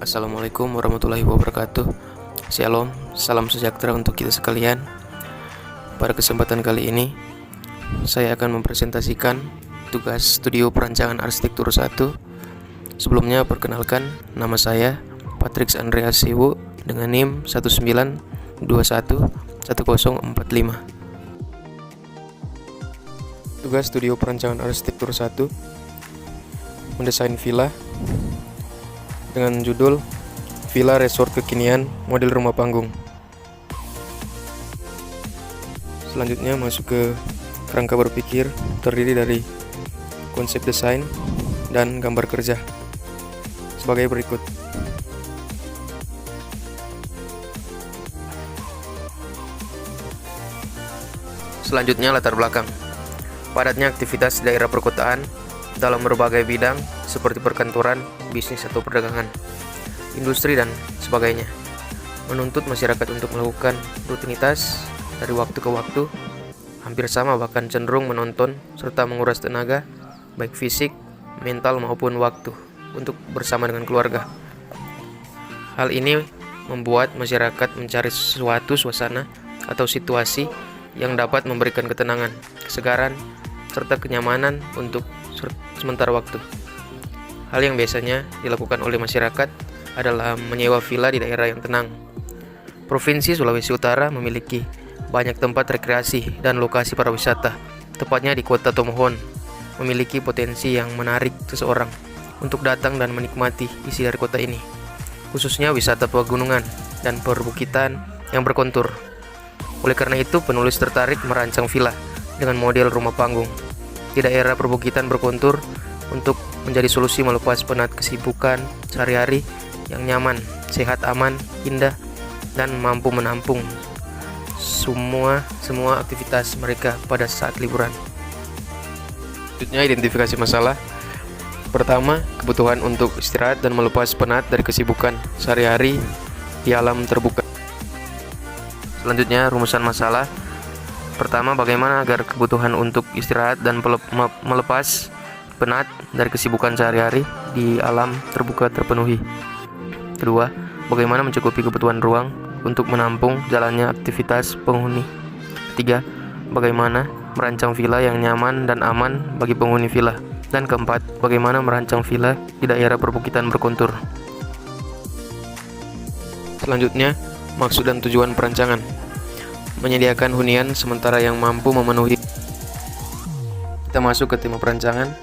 Assalamualaikum warahmatullahi wabarakatuh. Shalom, salam sejahtera untuk kita sekalian. Pada kesempatan kali ini, saya akan mempresentasikan tugas studio perancangan arsitektur 1. Sebelumnya perkenalkan, nama saya Patrick Andreas Siwu dengan NIM 19211045. Tugas studio perancangan arsitektur 1 mendesain villa dengan judul Villa Resort Kekinian Model Rumah Panggung. Selanjutnya masuk ke kerangka berpikir, terdiri dari konsep desain dan gambar kerja sebagai berikut. Selanjutnya latar belakang. Padatnya aktivitas daerah perkotaan dalam berbagai bidang seperti perkantoran, bisnis atau perdagangan, industri dan sebagainya, menuntut masyarakat untuk melakukan rutinitas dari waktu ke waktu, hampir sama bahkan cenderung menonton serta menguras tenaga, baik fisik, mental maupun waktu untuk bersama dengan keluarga. Hal ini membuat masyarakat mencari suatu suasana atau situasi yang dapat memberikan ketenangan, kesegaran, serta kenyamanan untuk sementara waktu. Hal yang biasanya dilakukan oleh masyarakat adalah menyewa villa di daerah yang tenang. Provinsi Sulawesi Utara memiliki banyak tempat rekreasi dan lokasi para wisata, tepatnya di kota Tomohon, memiliki potensi yang menarik seseorang untuk datang dan menikmati isi dari kota ini, khususnya wisata pegunungan dan perbukitan yang berkontur. Oleh karena itu, penulis tertarik merancang villa dengan model rumah panggung di daerah perbukitan berkontur untuk menjadi solusi melepas penat kesibukan sehari-hari yang nyaman, sehat, aman, indah, dan mampu menampung semua aktivitas mereka pada saat liburan. Selanjutnya, identifikasi masalah. Pertama, kebutuhan untuk istirahat dan melepas penat dari kesibukan sehari-hari di alam terbuka. Selanjutnya, rumusan masalah. Pertama, bagaimana agar kebutuhan untuk istirahat dan melepas penat dari kesibukan sehari-hari di alam terbuka terpenuhi. Kedua, bagaimana mencukupi kebutuhan ruang untuk menampung jalannya aktivitas penghuni. Ketiga, bagaimana merancang villa yang nyaman dan aman bagi penghuni villa. Dan keempat, bagaimana merancang villa di daerah perbukitan berkontur. Selanjutnya, maksud dan tujuan perancangan. Menyediakan hunian sementara yang mampu memenuhi. Kita masuk ke tema perancangan.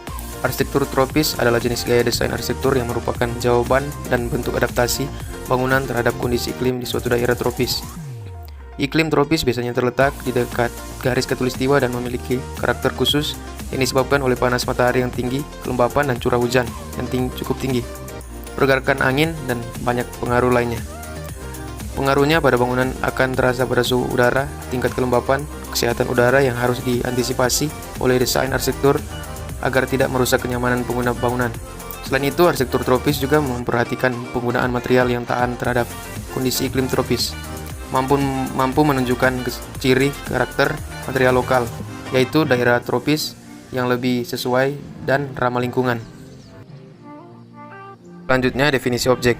Arsitektur tropis adalah jenis gaya desain arsitektur yang merupakan jawaban dan bentuk adaptasi bangunan terhadap kondisi iklim di suatu daerah tropis. Iklim tropis biasanya terletak di dekat garis khatulistiwa dan memiliki karakter khusus yang disebabkan oleh panas matahari yang tinggi, kelembapan dan curah hujan yang cukup tinggi, pergerakan angin, dan banyak pengaruh lainnya. Pengaruhnya pada bangunan akan terasa pada suhu udara, tingkat kelembapan, kesehatan udara yang harus diantisipasi oleh desain arsitektur agar tidak merusak kenyamanan pengguna bangunan. Selain itu, arsitektur tropis juga memperhatikan penggunaan material yang tahan terhadap kondisi iklim tropis, mampu menunjukkan ciri karakter material lokal, yaitu daerah tropis yang lebih sesuai dan ramah lingkungan. Selanjutnya, definisi objek.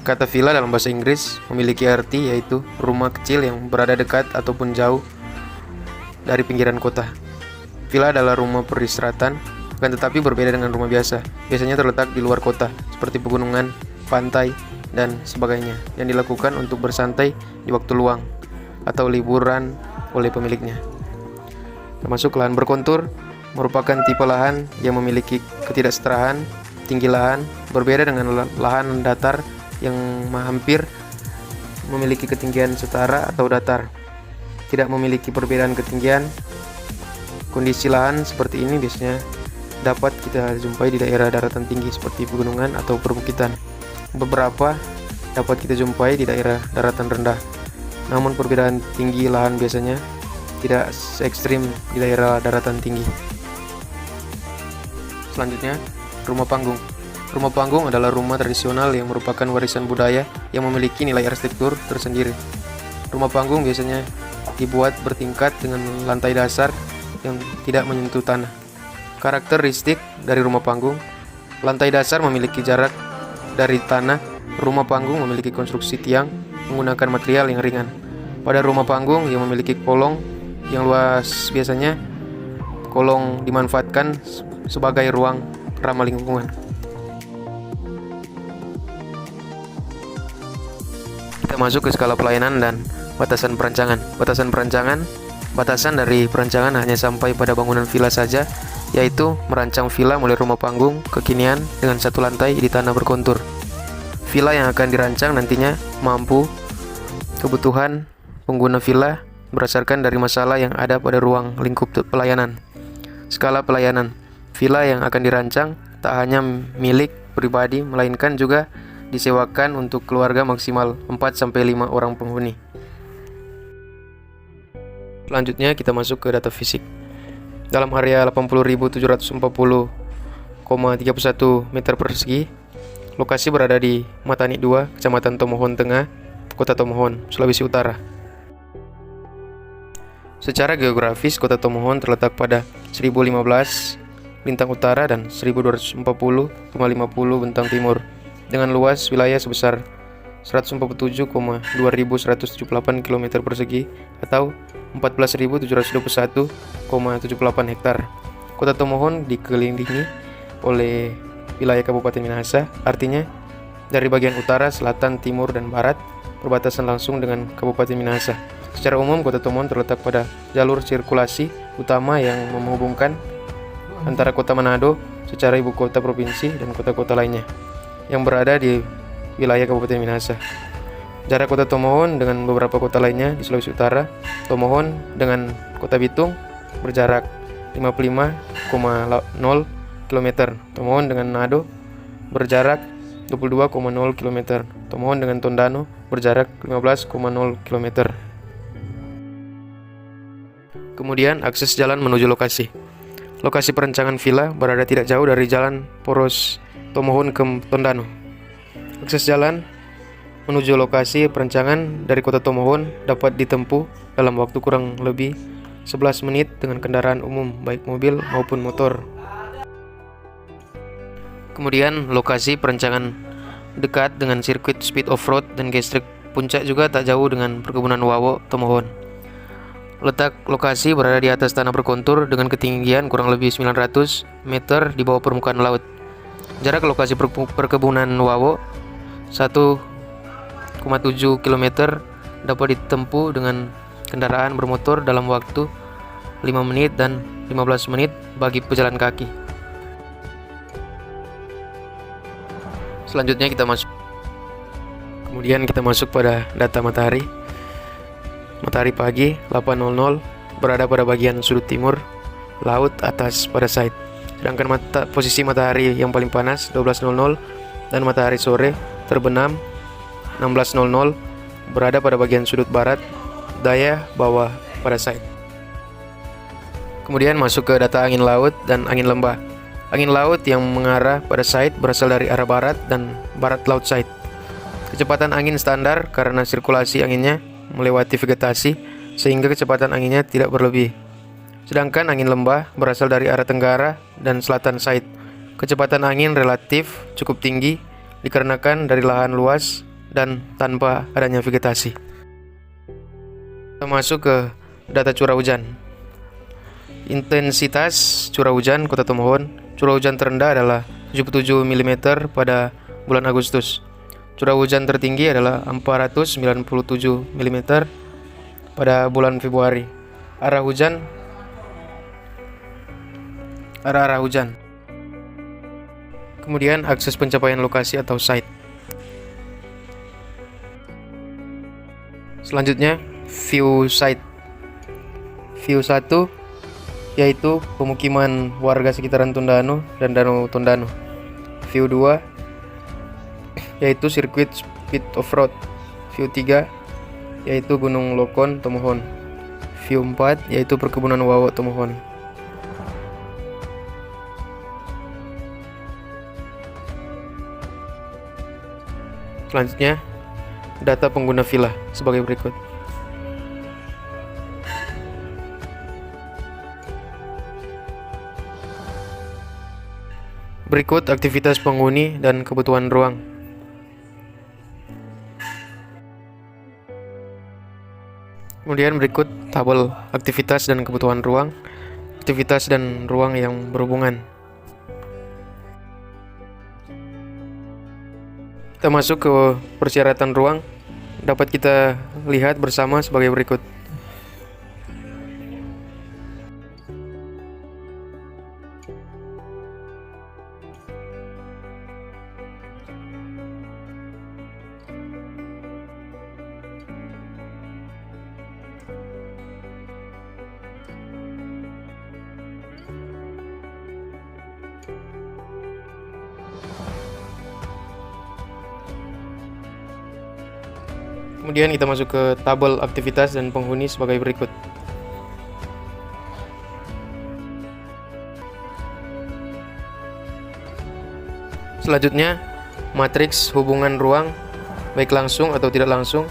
Kata villa dalam bahasa Inggris memiliki arti yaitu rumah kecil yang berada dekat ataupun jauh dari pinggiran kota. Villa adalah rumah peristirahatan, akan tetapi berbeda dengan rumah biasa. Biasanya terletak di luar kota, seperti pegunungan, pantai, dan sebagainya, yang dilakukan untuk bersantai di waktu luang atau liburan oleh pemiliknya. Termasuk lahan berkontur, merupakan tipe lahan yang memiliki ketidaksetarahan tinggi lahan, berbeda dengan lahan datar yang hampir memiliki ketinggian setara atau datar, tidak memiliki perbedaan ketinggian. Kondisi lahan seperti ini biasanya dapat kita jumpai di daerah daratan tinggi seperti pegunungan atau perbukitan. Beberapa dapat kita jumpai di daerah daratan rendah. Namun perbedaan tinggi lahan biasanya tidak se-ekstrim di daerah daratan tinggi. Selanjutnya, rumah panggung. Rumah panggung adalah rumah tradisional yang merupakan warisan budaya yang memiliki nilai arsitektur tersendiri. Rumah panggung biasanya dibuat bertingkat dengan lantai dasar yang tidak menyentuh tanah. Karakteristik dari rumah panggung: lantai dasar memiliki jarak dari tanah, rumah panggung memiliki konstruksi tiang menggunakan material yang ringan. Pada rumah panggung yang memiliki kolong yang luas, biasanya kolong dimanfaatkan sebagai ruang ramah lingkungan. Kita masuk ke skala pelayanan dan batasan perancangan. Batasan dari perancangan hanya sampai pada bangunan villa saja, yaitu merancang villa mulai rumah panggung kekinian dengan satu lantai di tanah berkontur. Villa yang akan dirancang nantinya mampu kebutuhan pengguna villa berdasarkan dari masalah yang ada pada ruang lingkup pelayanan. Skala pelayanan. Villa yang akan dirancang tak hanya milik pribadi, melainkan juga disewakan untuk keluarga maksimal 4-5 orang penghuni. Selanjutnya kita masuk ke data fisik. Dalam area 80.740,31 meter persegi, lokasi berada di Matani 2, Kecamatan Tomohon Tengah, Kota Tomohon, Sulawesi Utara. Secara geografis, Kota Tomohon terletak pada 1015 bintang utara dan 1240,50 bintang timur, dengan luas wilayah sebesar 147,2178 km persegi atau 14.721,78 hektar. Kota Tomohon dikelilingi oleh wilayah Kabupaten Minahasa, artinya dari bagian utara, selatan, timur, dan barat berbatasan langsung dengan Kabupaten Minahasa. Secara umum, Kota Tomohon terletak pada jalur sirkulasi utama yang menghubungkan antara Kota Manado secara ibu kota provinsi dan kota-kota lainnya yang berada di wilayah Kabupaten Minahasa. Jarak Kota Tomohon dengan beberapa kota lainnya di Sulawesi Utara, Tomohon dengan Kota Bitung berjarak 55,0 km, Tomohon dengan Manado berjarak 22,0 km, Tomohon dengan Tondano berjarak 15,0 km. Kemudian akses jalan menuju lokasi. Lokasi perancangan villa berada tidak jauh dari jalan poros Tomohon ke Tondano. Akses jalan menuju lokasi perancangan dari Kota Tomohon dapat ditempuh dalam waktu kurang lebih 11 menit dengan kendaraan umum, baik mobil maupun motor. Kemudian lokasi perancangan dekat dengan sirkuit speed off-road dan gestrik puncak juga tak jauh dengan perkebunan Wawo, Tomohon. Letak lokasi berada di atas tanah berkontur dengan ketinggian kurang lebih 900 meter di bawah permukaan laut. Jarak lokasi perkebunan Wawo 1,7 km dapat ditempuh dengan kendaraan bermotor dalam waktu 5 menit dan 15 menit bagi pejalan kaki. Selanjutnya Kemudian kita masuk pada data matahari. Matahari pagi 8.00 berada pada bagian sudut timur laut atas pada site. Sedangkan posisi matahari yang paling panas 12.00 dan matahari sore terbenam 16.00 berada pada bagian sudut barat daya bawah pada site. Kemudian masuk ke data angin laut dan angin lembah. Angin laut yang mengarah pada site berasal dari arah barat dan barat laut site. Kecepatan angin standar karena sirkulasi anginnya melewati vegetasi sehingga kecepatan anginnya tidak berlebih. Sedangkan angin lembah berasal dari arah tenggara dan selatan site. Kecepatan angin relatif cukup tinggi dikarenakan dari lahan luas dan tanpa adanya vegetasi. Kita masuk ke data curah hujan. Intensitas curah hujan Kota Tomohon. Curah hujan terendah adalah 77 mm pada bulan Agustus. Curah hujan tertinggi adalah 497 mm pada bulan Februari. Arah hujan. Kemudian akses pencapaian lokasi atau site. Selanjutnya view site. View 1 yaitu pemukiman warga sekitaran Tondano dan Danau Tondano. View 2 yaitu sirkuit speed off-road. View 3 yaitu Gunung Lokon, Tomohon. View 4 yaitu perkebunan Wawo, Tomohon. Selanjutnya, data pengguna villa sebagai berikut. Berikut aktivitas penghuni dan kebutuhan ruang. Kemudian berikut tabel aktivitas dan kebutuhan ruang, aktivitas dan ruang yang berhubungan. Kita masuk ke persyaratan ruang, dapat kita lihat bersama sebagai berikut. Kemudian kita masuk ke tabel aktivitas dan penghuni sebagai berikut. Selanjutnya, matriks hubungan ruang, baik langsung atau tidak langsung,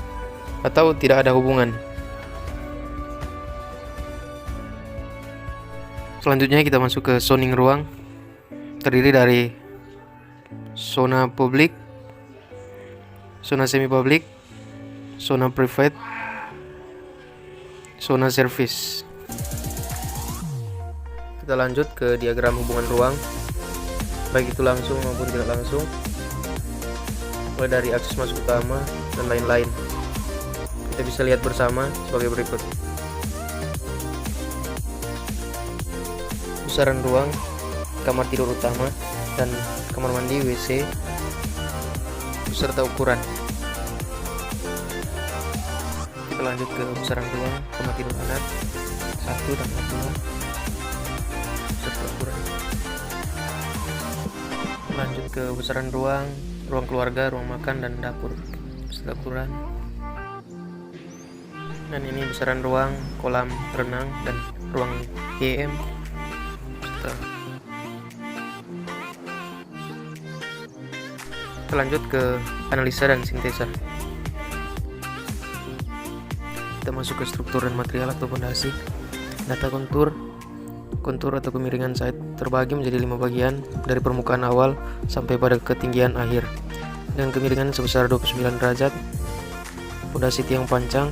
atau tidak ada hubungan. Selanjutnya kita masuk ke zoning ruang, terdiri dari zona publik, zona semi-publik, zona private, zona service. Kita lanjut ke diagram hubungan ruang, baik itu langsung maupun tidak langsung, mulai dari akses masuk utama dan lain-lain. Kita bisa lihat bersama sebagai berikut. Besaran ruang, kamar tidur utama dan kamar mandi WC beserta ukuran. Kita lanjut ke besaran ruang, kamar tidur anak 1 dan 2 beserta ukuran. Lanjut ke besaran ruang, ruang keluarga, ruang makan dan dapur beserta ukuran. Dan ini besaran ruang, kolam renang dan ruang YM beserta. Kita lanjut ke analisa dan sintesa. Kita masuk ke struktur dan material atau fondasi. Data kontur atau kemiringan site terbagi menjadi 5 bagian dari permukaan awal sampai pada ketinggian akhir dengan kemiringan sebesar 29 derajat. Fondasi tiang panjang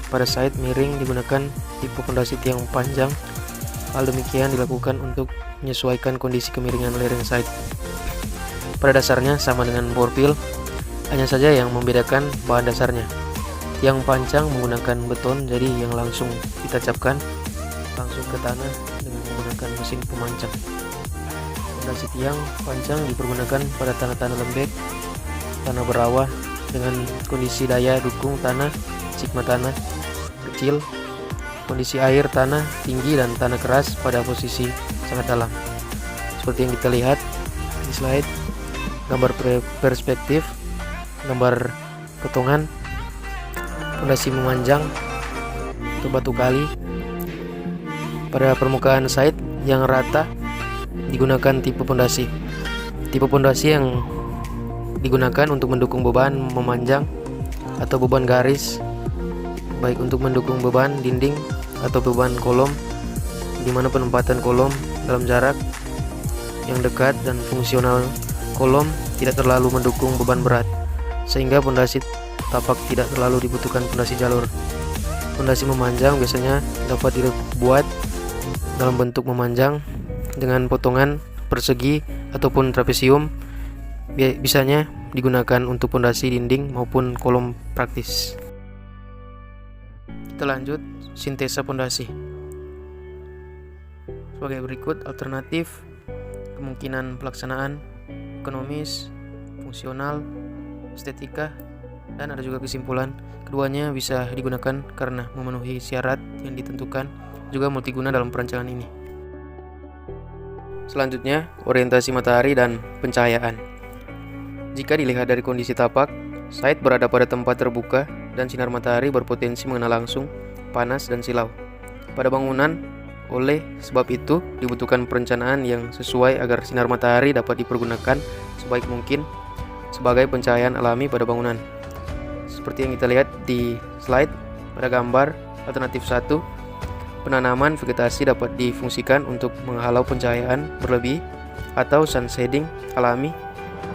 pada site miring digunakan tipe fondasi tiang panjang. Hal demikian dilakukan untuk menyesuaikan kondisi kemiringan lereng site. Pada dasarnya sama dengan borpil, hanya saja yang membedakan bahan dasarnya. Yang panjang menggunakan beton, jadi yang langsung ditancapkan langsung ke tanah dengan menggunakan mesin pemancang. Fondasi tiang panjang dipergunakan pada tanah-tanah lembek, tanah berawah dengan kondisi daya dukung tanah, sigma tanah kecil, kondisi air tanah tinggi dan tanah keras pada posisi sangat dalam. Seperti yang kita lihat di slide, gambar perspektif, gambar potongan fondasi memanjang atau batu kali pada permukaan site yang rata digunakan tipe fondasi. Tipe fondasi yang digunakan untuk mendukung beban memanjang atau beban garis, baik untuk mendukung beban dinding atau beban kolom, di mana penempatan kolom dalam jarak yang dekat dan fungsional kolom tidak terlalu mendukung beban berat, sehingga fondasi tapak tidak terlalu dibutuhkan fondasi jalur. Fondasi memanjang biasanya dapat dibuat dalam bentuk memanjang dengan potongan persegi ataupun trapesium. Bisanya digunakan untuk fondasi dinding maupun kolom praktis. Kita lanjut sintesa fondasi. Sebagai berikut alternatif kemungkinan pelaksanaan: ekonomis, fungsional, estetika, dan ada juga kesimpulan. Keduanya bisa digunakan karena memenuhi syarat yang ditentukan, juga multiguna dalam perancangan ini. Selanjutnya, orientasi matahari dan pencahayaan. Jika dilihat dari kondisi tapak, site berada pada tempat terbuka dan sinar matahari berpotensi mengena langsung, panas dan silau pada bangunan. Oleh sebab itu, dibutuhkan perencanaan yang sesuai agar sinar matahari dapat dipergunakan sebaik mungkin sebagai pencahayaan alami pada bangunan. Seperti yang kita lihat di slide pada gambar alternatif 1, penanaman vegetasi dapat difungsikan untuk menghalau pencahayaan berlebih atau sun shading alami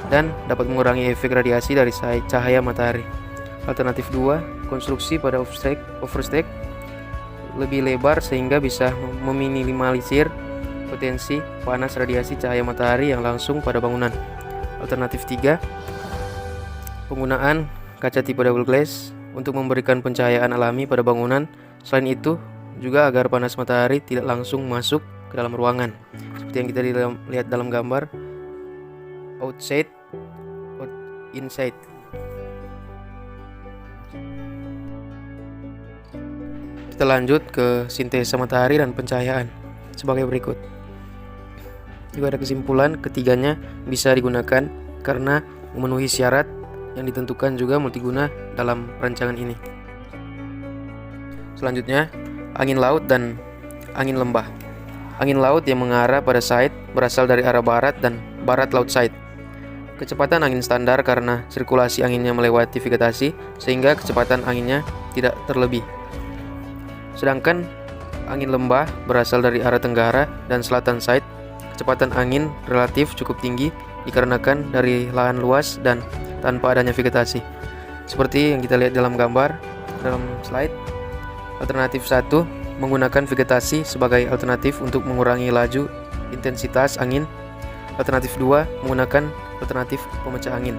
dan dapat mengurangi efek radiasi dari cahaya matahari. Alternatif 2, konstruksi pada overstack lebih lebar sehingga bisa meminimalisir potensi panas radiasi cahaya matahari yang langsung pada bangunan. Alternatif 3, penggunaan kaca tipe double glaze untuk memberikan pencahayaan alami pada bangunan. Selain itu, juga agar panas matahari tidak langsung masuk ke dalam ruangan. Seperti yang kita lihat dalam gambar, outside, inside. Kita lanjut ke sintesa matahari dan pencahayaan sebagai berikut. Juga ada kesimpulan, ketiganya bisa digunakan karena memenuhi syarat yang ditentukan juga multiguna dalam rancangan ini. Selanjutnya, angin laut dan angin lembah. Angin laut yang mengarah pada side berasal dari arah barat dan barat laut side. Kecepatan angin standar karena sirkulasi anginnya melewati vegetasi sehingga kecepatan anginnya tidak terlebih. Sedangkan angin lembah berasal dari arah tenggara dan selatan side. Kecepatan angin relatif cukup tinggi dikarenakan dari lahan luas dan tanpa adanya vegetasi. Seperti yang kita lihat dalam gambar dalam slide. Alternatif 1, menggunakan vegetasi sebagai alternatif untuk mengurangi laju intensitas angin. Alternatif 2, menggunakan alternatif pemecah angin.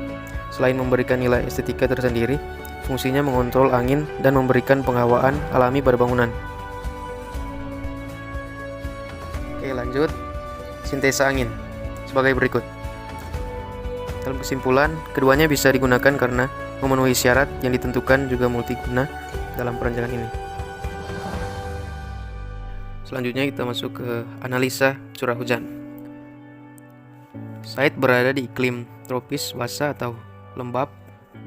Selain memberikan nilai estetika tersendiri, fungsinya mengontrol angin dan memberikan penghawaan alami pada bangunan. Oke, lanjut. Sintesa angin sebagai berikut. Dalam kesimpulan, keduanya bisa digunakan karena memenuhi syarat yang ditentukan juga multiguna dalam perancangan ini. Selanjutnya kita masuk ke analisa curah hujan. Site berada di iklim tropis basah atau lembab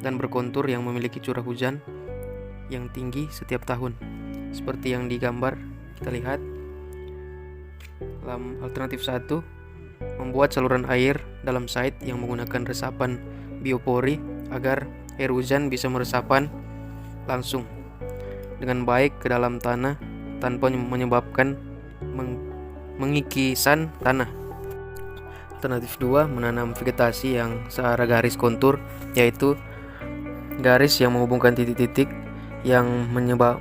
dan berkontur yang memiliki curah hujan yang tinggi setiap tahun. Seperti yang digambar, kita lihat dalam alternatif 1, membuat saluran air dalam site yang menggunakan resapan biopori agar air hujan bisa meresapan langsung dengan baik ke dalam tanah tanpa menyebabkan mengikisan tanah. Alternatif 2, menanam vegetasi yang searah garis kontur, yaitu garis yang menghubungkan titik-titik yang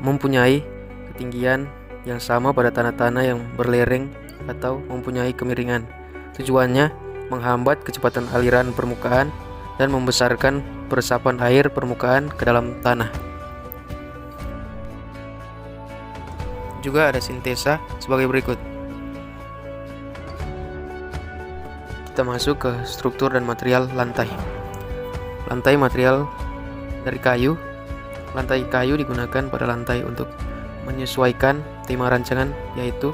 mempunyai ketinggian yang sama pada tanah-tanah yang berlereng atau mempunyai kemiringan. Tujuannya menghambat kecepatan aliran permukaan dan membesarkan peresapan air permukaan ke dalam tanah. Juga ada sintesa sebagai berikut. Kita masuk ke struktur dan material lantai. Lantai material dari kayu. Lantai kayu digunakan pada lantai untuk menyesuaikan tema rancangan, yaitu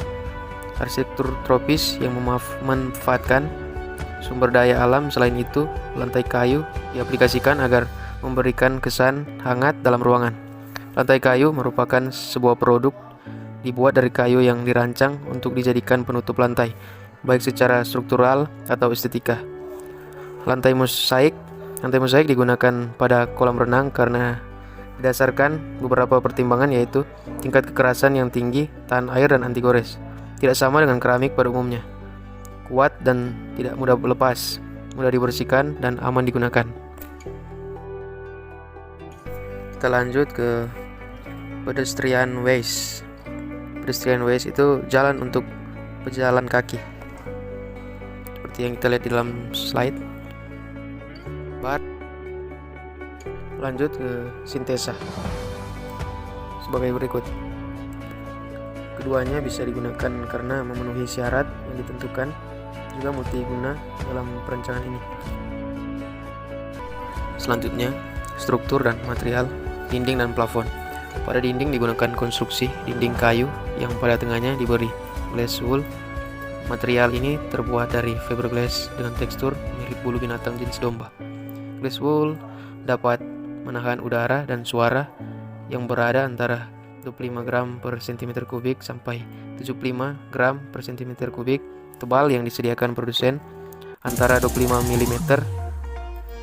arsitektur tropis yang memanfaatkan sumber daya alam. Selain itu, lantai kayu diaplikasikan agar memberikan kesan hangat dalam ruangan. Lantai kayu merupakan sebuah produk dibuat dari kayu yang dirancang untuk dijadikan penutup lantai, baik secara struktural atau estetika. Lantai mosaik digunakan pada kolam renang karena berdasarkan beberapa pertimbangan, yaitu tingkat kekerasan yang tinggi, tahan air, dan anti gores. Tidak sama dengan keramik pada umumnya. Kuat dan tidak mudah lepas, mudah dibersihkan, dan aman digunakan. Kita lanjut ke pedestrian ways. Pedestrian ways itu jalan untuk pejalan kaki. Seperti yang kita lihat di dalam slide. Lanjut ke sintesa sebagai berikut. Keduanya bisa digunakan karena memenuhi syarat yang ditentukan, juga multiguna dalam perancangan ini. Selanjutnya, struktur dan material dinding dan plafon. Pada dinding digunakan konstruksi dinding kayu yang pada tengahnya diberi glass wool. Material ini terbuat dari fiberglass dengan tekstur mirip bulu binatang jenis domba. Glass wool dapat menahan udara dan suara yang berada antara 25 gram per cm kubik sampai 75 gram per cm kubik. Tebal yang disediakan produsen antara 25 mm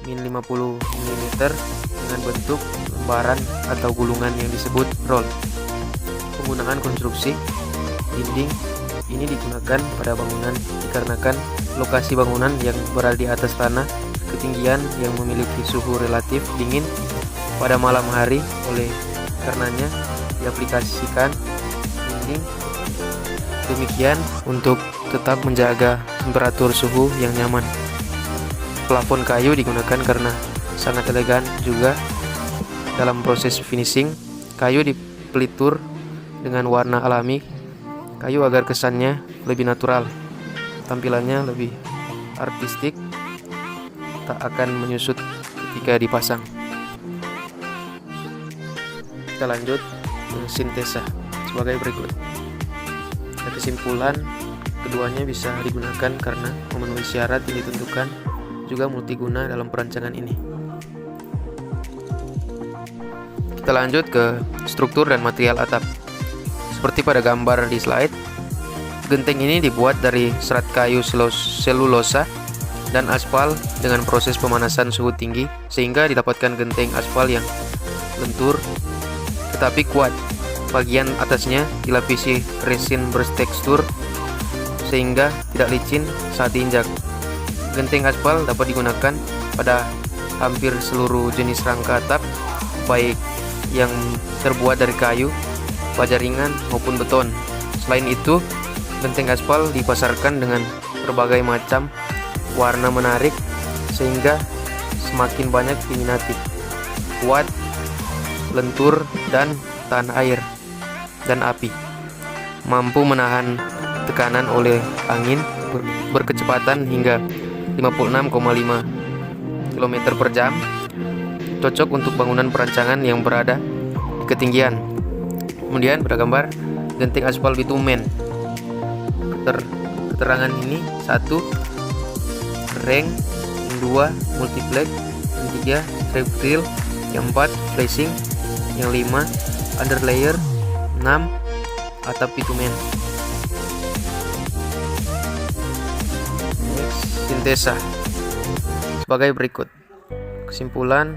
min 50 mm dengan bentuk lembaran atau gulungan yang disebut roll. Penggunaan konstruksi dinding ini digunakan pada bangunan dikarenakan lokasi bangunan yang berada di atas tanah, ketinggian yang memiliki suhu relatif dingin pada malam hari, oleh karenanya diaplikasikan finishing. Demikian untuk tetap menjaga temperatur suhu yang nyaman. Plafon kayu digunakan karena sangat elegan juga. Dalam proses finishing, kayu dipelitur dengan warna alami kayu agar kesannya lebih natural, tampilannya lebih artistik, tak akan menyusut ketika dipasang. Kita lanjut sintesa sebagai berikut. Kesimpulan, keduanya bisa digunakan karena memenuhi syarat yang ditentukan, juga multiguna dalam perancangan ini. Kita lanjut ke struktur dan material atap. Seperti pada gambar di slide, genteng ini dibuat dari serat kayu selulosa dan aspal dengan proses pemanasan suhu tinggi sehingga didapatkan genteng aspal yang lentur tetapi kuat. Bagian atasnya dilapisi resin bertekstur sehingga tidak licin saat diinjak. Genteng aspal dapat digunakan pada hampir seluruh jenis rangka atap, baik yang terbuat dari kayu, baja ringan maupun beton. Selain itu, genteng aspal dipasarkan dengan berbagai macam warna menarik sehingga semakin banyak diminati. Kuat, lentur, dan tahan air dan api. Mampu menahan tekanan oleh angin berkecepatan hingga 56,5 km per jam. Cocok untuk bangunan perancangan yang berada di ketinggian. Kemudian pada gambar genteng aspal bitumen. Keterangan ini: 1. Ring, yang 2. Multiplex, yang 3. Strip grill, yang 4. Flashing, yang 5. Underlayer, 6. Atap bitumen. Sintesa sebagai berikut. Kesimpulan,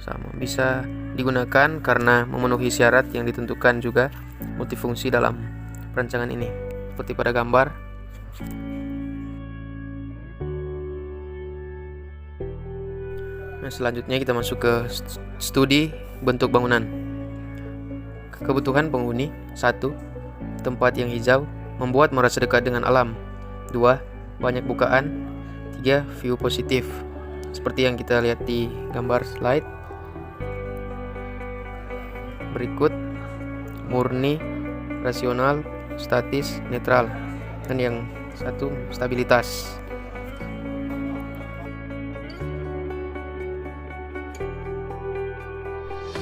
sama bisa digunakan karena memenuhi syarat yang ditentukan, juga multifungsi dalam perancangan ini seperti pada gambar. Nah, selanjutnya kita masuk ke studi bentuk bangunan. Kebutuhan penghuni: 1. Tempat yang hijau membuat merasa dekat dengan alam. 2. Banyak bukaan. 3. View positif seperti yang kita lihat di gambar slide berikut. Murni, rasional, statis, netral. Dan yang 1, stabilitas.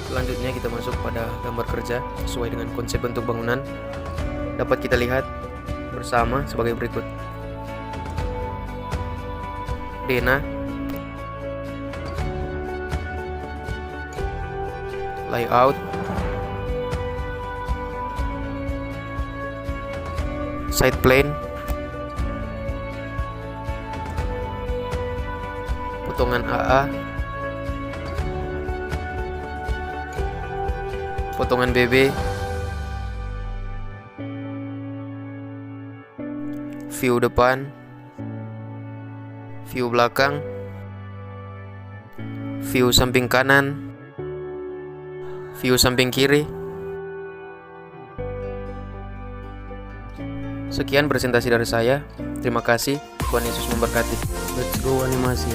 Selanjutnya kita masuk pada gambar kerja sesuai dengan konsep bentuk bangunan. Dapat kita lihat bersama sebagai berikut. Denah, layout, side plan, potongan AA, potongan BB, view depan, view belakang, view samping kanan, view samping kiri. Sekian presentasi dari saya. Terima kasih. Tuhan Yesus memberkati. Let's go animasi.